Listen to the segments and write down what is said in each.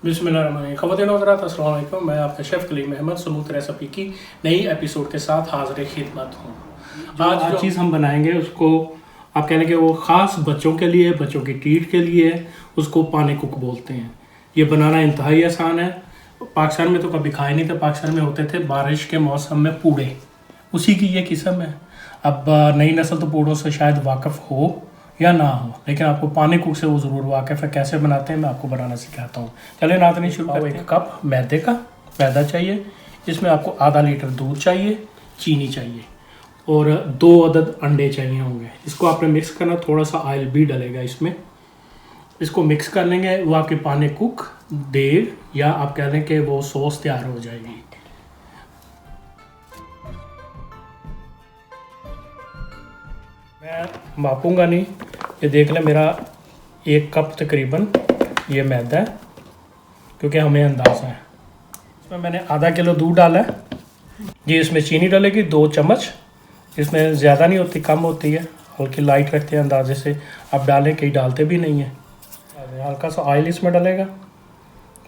बिस्मिल्लाहिर्रहमानिर्रहीम। ख़वातीन और हज़रात, अस्सलाम वालेकुम। मैं आपका chef Kaleem Ahmed smooth recipe की नई एपिसोड के साथ हाज़िर खिदमत हूँ। आज जो चीज़ हम बनाएंगे उसको आप कह लेंगे वो ख़ास बच्चों के लिए, बच्चों की ट्रीट के लिए, उसको पानी कुक बोलते हैं। ये बनाना इंतहाई आसान है। पाकिस्तान में तो कभी खाए नहीं थे। पाकिस्तान में होते थे बारिश के मौसम में पूड़े, उसी की ये किस्म है। अब नई नस्ल तो पूड़ों से शायद वाकिफ़ हो या ना हो, लेकिन आपको पानी कुक से वो ज़रूर वाकिफ़ है। कैसे बनाते हैं मैं आपको बनाना सिखाता हूँ। चलिए नाज़रीन शुरू करते हैं। 1 कप मैदे का मैदा चाहिए। इसमें आपको आधा लीटर दूध चाहिए, चीनी चाहिए और 2 अदद अंडे चाहिए होंगे। इसको आपने मिक्स करना, थोड़ा सा ऑयल भी डलेगा इसमें। इसको मिक्स कर लेंगे, वो आपके पानी कुक देर या आप कह दें कि वो सॉस तैयार हो जाएगी। मैं मापूंगा नहीं, ये देख लें मेरा 1 कप तकरीबन ये मैदा है, क्योंकि हमें अंदाज़ा है। इसमें मैंने आधा किलो दूध डाला है। ये इसमें चीनी डलेगी 2 चम्मच। इसमें ज़्यादा नहीं होती, कम होती है, हल्की लाइट रखते हैं अंदाजे से। आप डालें, कहीं डालते भी नहीं है। हल्का सा ऑयल इसमें डलेगा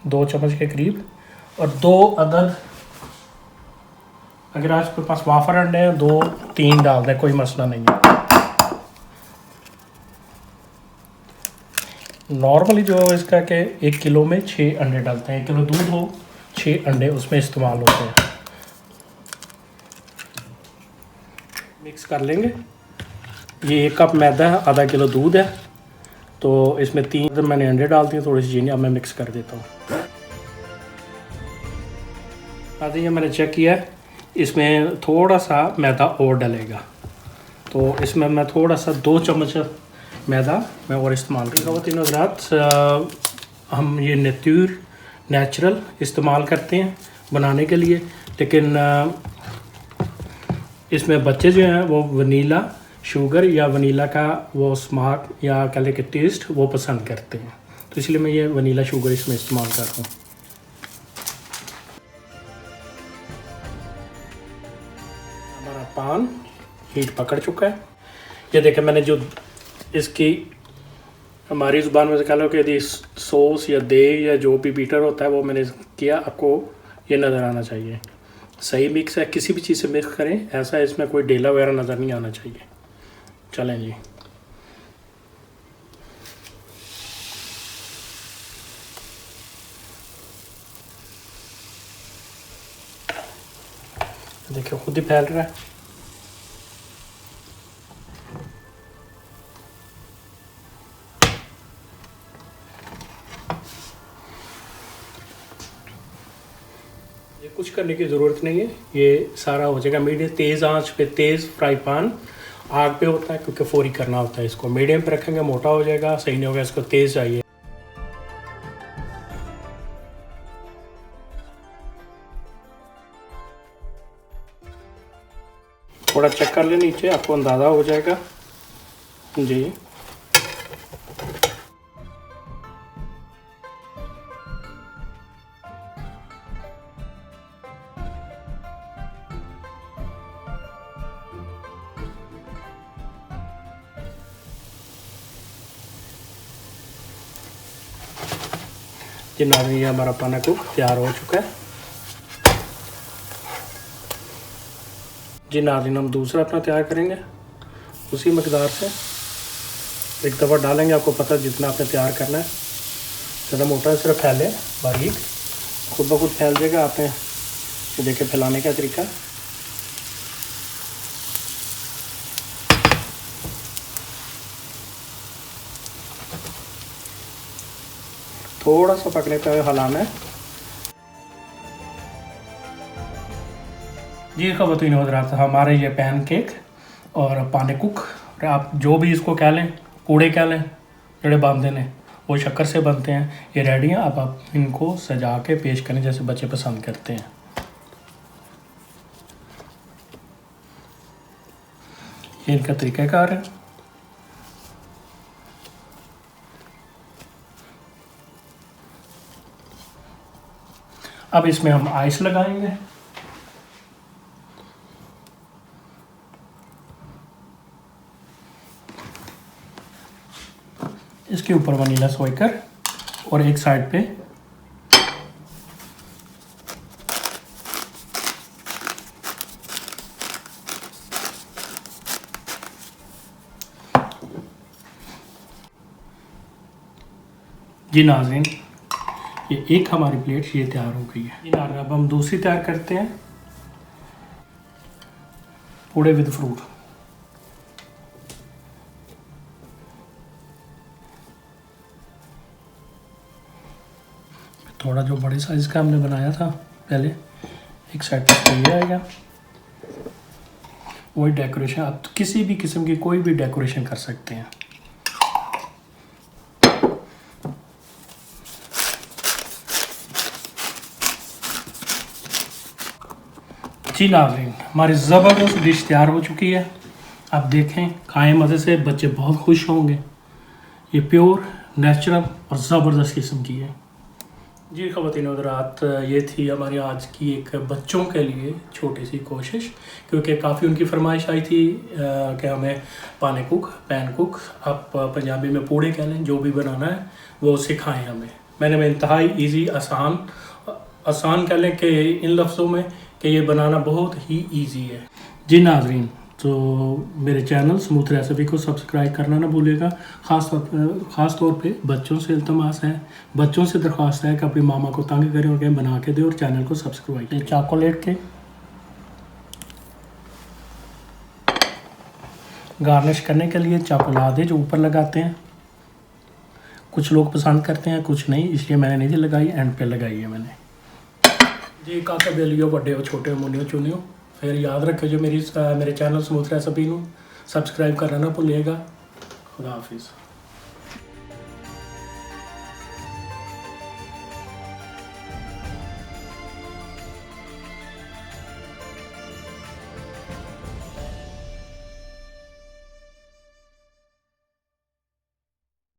2 चम्मच के करीब, और 2 अदद, अगर आपके पास वाफर अंडे हैं 2-3 डाल दें, कोई मसला नहीं है। नॉर्मली जो इसका कि 1 किलो में 6 अंडे डालते हैं। 1 किलो दूध हो, 6 अंडे उसमें इस्तेमाल होते हैं। मिक्स कर लेंगे। ये 1 कप मैदा है, आधा किलो दूध है, तो इसमें 3 मैंने अंडे डाल दिए, थोड़ी सी चीनी। अब मैं मिक्स कर देता हूँ। आधी ये मैंने चेक किया है, इसमें थोड़ा सा मैदा और डलेगा, तो इसमें मैं थोड़ा सा 2 चम्मच मैदा मैं और इस्तेमाल करूँगा। तीनों रात हम ये नेचुरल इस्तेमाल करते हैं बनाने के लिए, लेकिन इसमें बच्चे जो हैं वो वनीला शुगर या वनीला का वो स्मार्ट या कह लें कि टेस्ट वो पसंद करते हैं, तो इसलिए मैं ये वनीला शुगर इसमें इस्तेमाल कर रहा हूँ। हमारा पान हीट पकड़ चुका है। ये देखें, मैंने जो इसकी हमारी ज़ुबान में से कह लो कि यदि सॉस या दे या जो भी बीटर होता है वो मैंने किया, आपको ये नज़र आना चाहिए। सही मिक्स है, किसी भी चीज़ से मिक्स करें ऐसा इसमें कोई डेला वगैरह नज़र नहीं आना चाहिए। चलें जी, देखिए खुद ही फैल रहा है। ये कुछ करने की ज़रूरत नहीं है, ये सारा हो जाएगा। मीडियम तेज़ आंच पे, तेज़ फ्राई पैन आग पे होता है, क्योंकि फौरी करना होता है। इसको मीडियम पे रखेंगे, मोटा हो जाएगा, सही नहीं होगा। इसको तेज़ चाहिए। थोड़ा चेक कर ले नीचे, आपको अंदाज़ा हो जाएगा जी। जी नाज़रीन, ये हमारा पाना कुक तैयार हो चुका है। जी नाज़रीन, हम दूसरा अपना तैयार करेंगे उसी मकदार से। एक दफ़ा डालेंगे, आपको पता जितना आपने तैयार करना है। ज़्यादा मोटा सिर्फ फैले, बारीक खुद ब खुद फैल जाएगा। आपने ये देखे फैलाने का तरीका। थोड़ा सा पकने पे हिलाना है जी। ख़वातीन और हज़रात, हमारे ये पैन केक और पानी कुक, आप जो भी इसको कह लें, पूड़े कह लें, जड़े बांधे ने, वो शक्कर से बनते हैं। ये रेडी हैं। अब आप इनको सजा के पेश करें जैसे बच्चे पसंद करते हैं। ये इनका तरीक़ाकार है। अब इसमें हम आइस लगाएंगे। इसके ऊपर वनीला सोएकर और एक साइड पे जी नाज़रीन, ये एक हमारी प्लेट ये तैयार हो गई है। जी नाज़रीन, अब हम दूसरी तैयार करते हैं, पूड़े विद फ्रूट। थोड़ा जो बड़े साइज़ का हमने बनाया था पहले, एक साइड पर ये आएगा। वही डेकोरेशन, आप किसी भी किस्म की कोई भी डेकोरेशन कर सकते हैं। जी नाज़रीन, हमारी ज़बरदस्त डिश तैयार हो चुकी है। आप देखें, खाएं मज़े से, बच्चे बहुत खुश होंगे। ये प्योर, नेचुरल और ज़बरदस्त किस्म की है। जी ख़वातीन हज़रात, ये थी हमारी आज की एक बच्चों के लिए छोटी सी कोशिश, क्योंकि काफ़ी उनकी फरमाइश आई थी कि हमें पैन कुक, आप पंजाबी में पूड़े कह लें, जो भी बनाना है वो सिखाएं हमें। मैंने इंतहाई ईजी, आसान कह लें कि इन लफ्ज़ों में कि ये बनाना बहुत ही ईजी है। जी नाज़रीन, तो मेरे चैनल स्मूथ रेसिपी को सब्सक्राइब करना ना भूलिएगा। ख़ास तौर पे बच्चों से इल्तमास है, बच्चों से दरख्वास्त है कि अपनी मामा को तंग करें और कहें बना के दे और चैनल को सब्सक्राइब करें। चॉकलेट के गार्निश करने के लिए चॉकलादे जो ऊपर लगाते हैं, कुछ लोग पसंद करते हैं, कुछ नहीं, इसलिए मैंने नहीं लगाई, एंड पे लगाई है मैंने। जी काका बेलियो बड़े हो छोटे हो मुनियो चुनियो, फिर याद रखियो जो मेरे चैनल स्मूथ रेसिपी को सब्सक्राइब करना ना भूलिएगा। खुदा हाफिज़।